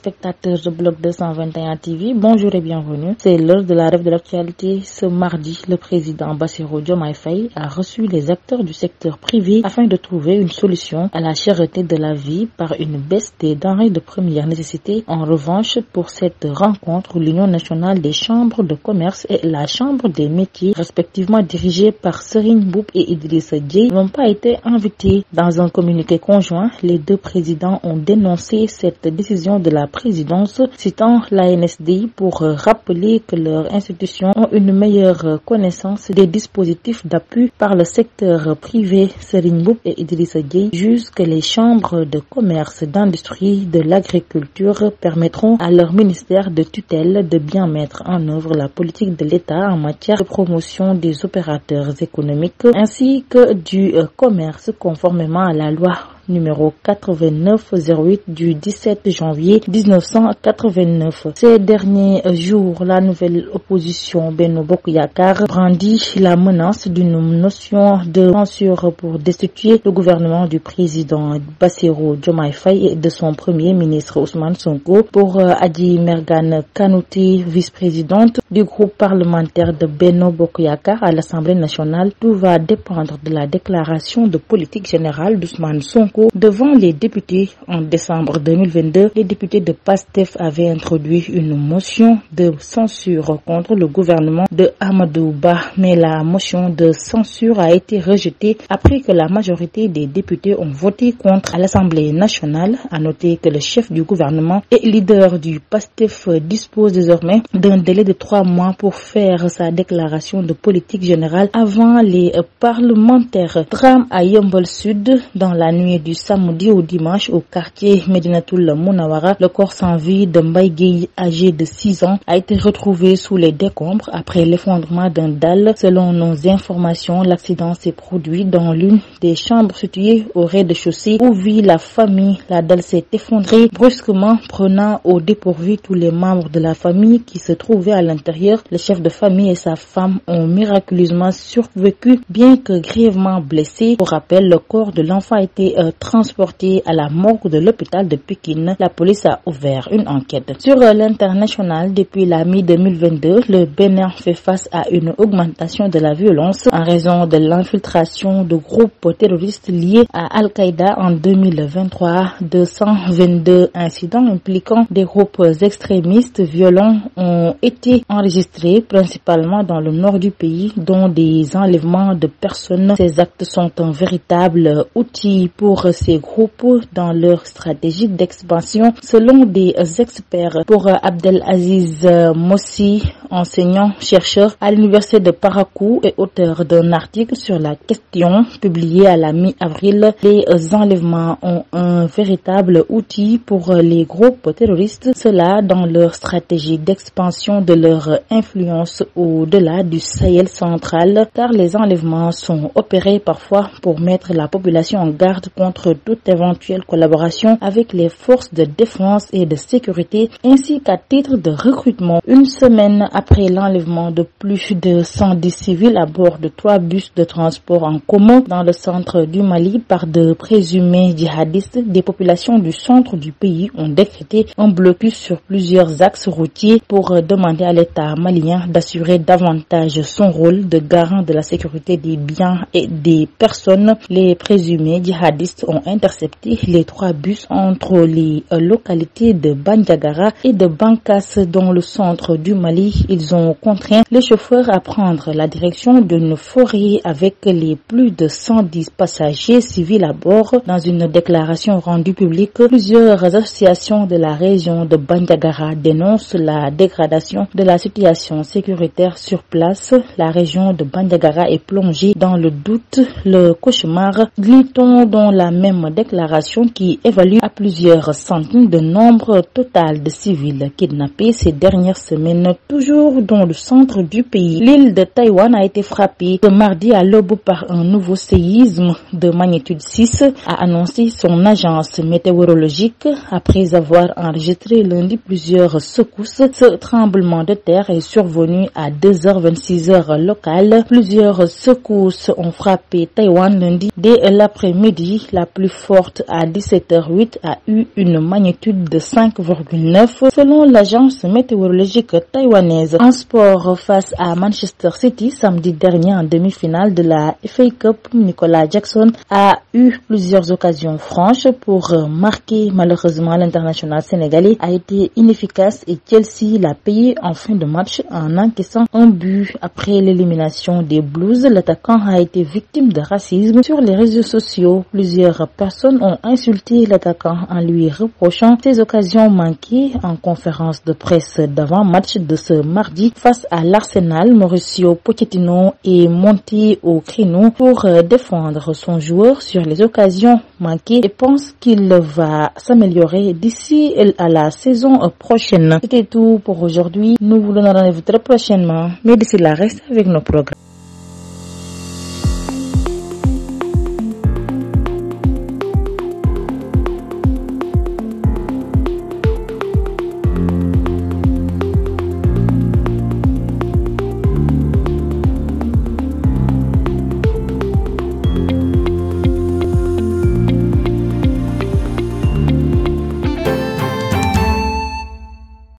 téléspectateurs de Bloc 221 TV, bonjour et bienvenue. C'est l'heure de la revue de l'actualité. Ce mardi, le président Bassirou Diomaye Faye a reçu les acteurs du secteur privé afin de trouver une solution à la cherté de la vie par une baisse des denrées de première nécessité. En revanche, pour cette rencontre, l'Union nationale des chambres de commerce et la Chambre des métiers, respectivement dirigées par Serigne Mboup et Idrissa Dieye, n'ont pas été invités. Dans un communiqué conjoint, les deux présidents ont dénoncé cette décision de la présidence, citant l'ANSDI pour rappeler que leurs institutions ont une meilleure connaissance des dispositifs d'appui par le secteur privé. Serigne Mboup et Idrissa Dieye jugent que les chambres de commerce, d'industrie, de l'agriculture permettront à leur ministère de tutelle de bien mettre en œuvre la politique de l'État en matière de promotion des opérateurs économiques ainsi que du commerce conformément à la loi numéro 8908 du 17 janvier 1989. Ces derniers jours, la nouvelle opposition Benno Bokk Yakaar brandit la menace d'une notion de censure pour destituer le gouvernement du président Bassirou Diomaye Faye et de son premier ministre Ousmane Sonko. Pour Adji Mergane Kanouté, vice-présidente du groupe parlementaire de Benno Bokk Yakaar à l'Assemblée nationale, tout va dépendre de la déclaration de politique générale d'Ousmane Sonko devant les députés. En décembre 2022, les députés de PASTEF avaient introduit une motion de censure contre le gouvernement de Amadou Ba, mais la motion de censure a été rejetée après que la majorité des députés ont voté contre à l'Assemblée nationale. À noter que le chef du gouvernement et leader du PASTEF dispose désormais d'un délai de 3 mois pour faire sa déclaration de politique générale avant les parlementaires. Drame à Yeumbeul Sud dans la nuit du samedi au dimanche au quartier Médinatoul Mounawara. Le corps sans vie de Mbaye Gueye, âgé de 6 ans, a été retrouvé sous les décombres après l'effondrement d'un dalle. Selon nos informations, l'accident s'est produit dans l'une des chambres situées au rez-de-chaussée où vit la famille. La dalle s'est effondrée brusquement, prenant au dépourvu tous les membres de la famille qui se trouvaient à l'intérieur. Le chef de famille et sa femme ont miraculeusement survécu, bien que grièvement blessés. Pour rappel, le corps de l'enfant a été transporté à la morgue de l'hôpital de Pékin. La police a ouvert une enquête. Sur l'international, depuis la mi-2022, le Bénin fait face à une augmentation de la violence en raison de l'infiltration de groupes terroristes liés à Al-Qaïda. En 2023, 222 incidents impliquant des groupes extrémistes violents ont été enregistrés, principalement dans le nord du pays, dont des enlèvements de personnes. Ces actes sont un véritable outil pour ces groupes dans leur stratégie d'expansion, selon des experts. Pour Abdelaziz Mossi, enseignant-chercheur à l'université de Parakou et auteur d'un article sur la question publié à la mi-avril, les enlèvements ont un véritable outil pour les groupes terroristes, cela dans leur stratégie d'expansion de leur influence au-delà du Sahel central, car les enlèvements sont opérés parfois pour mettre la population en garde contre toute éventuelle collaboration avec les forces de défense et de sécurité, ainsi qu'à titre de recrutement. Une semaine après l'enlèvement de plus de 110 civils à bord de 3 bus de transport en commun dans le centre du Mali par de présumés djihadistes, des populations du centre du pays ont décrété un blocus sur plusieurs axes routiers pour demander à l'État malien d'assurer davantage son rôle de garant de la sécurité des biens et des personnes. Les présumés djihadistes ont intercepté les 3 bus entre les localités de Bandiagara et de Bankas dans le centre du Mali. Ils ont contraint les chauffeurs à prendre la direction d'une forêt avec les plus de 110 passagers civils à bord. Dans une déclaration rendue publique, plusieurs associations de la région de Bandiagara dénoncent la dégradation de la situation sécuritaire sur place. La région de Bandiagara est plongée dans le doute, le cauchemar, lit-on dans la même déclaration qui évalue à plusieurs centaines de nombre total de civils kidnappés ces dernières semaines, toujours dans le centre du pays. L'île de Taïwan a été frappée ce mardi à l'aube par un nouveau séisme de magnitude 6, a annoncé son agence météorologique après avoir enregistré lundi plusieurs secousses. Ce tremblement de terre l'affaire est survenue à 2h26 locales. Plusieurs secousses ont frappé Taïwan lundi dès l'après-midi. La plus forte à 17h08 a eu une magnitude de 5,9 selon l'agence météorologique taïwanaise. En sport, face à Manchester City samedi dernier en demi-finale de la FA Cup, Nicolas Jackson a eu plusieurs occasions franches pour marquer. Malheureusement, l'international sénégalais a été inefficace et Chelsea l'a payé en fin de match en encaissant un but. Après l'élimination des Blues, l'attaquant a été victime de racisme sur les réseaux sociaux. Plusieurs personnes ont insulté l'attaquant en lui reprochant ses occasions manquées. En conférence de presse d'avant-match de ce mardi face à l'Arsenal, Mauricio Pochettino est monté au créneau pour défendre son joueur sur les occasions manquées et pense qu'il va s'améliorer d'ici à la saison prochaine. C'était tout pour aujourd'hui. Nous vous donnons rendez-vous très prochainement, mais d'ici là, restez avec nos programmes.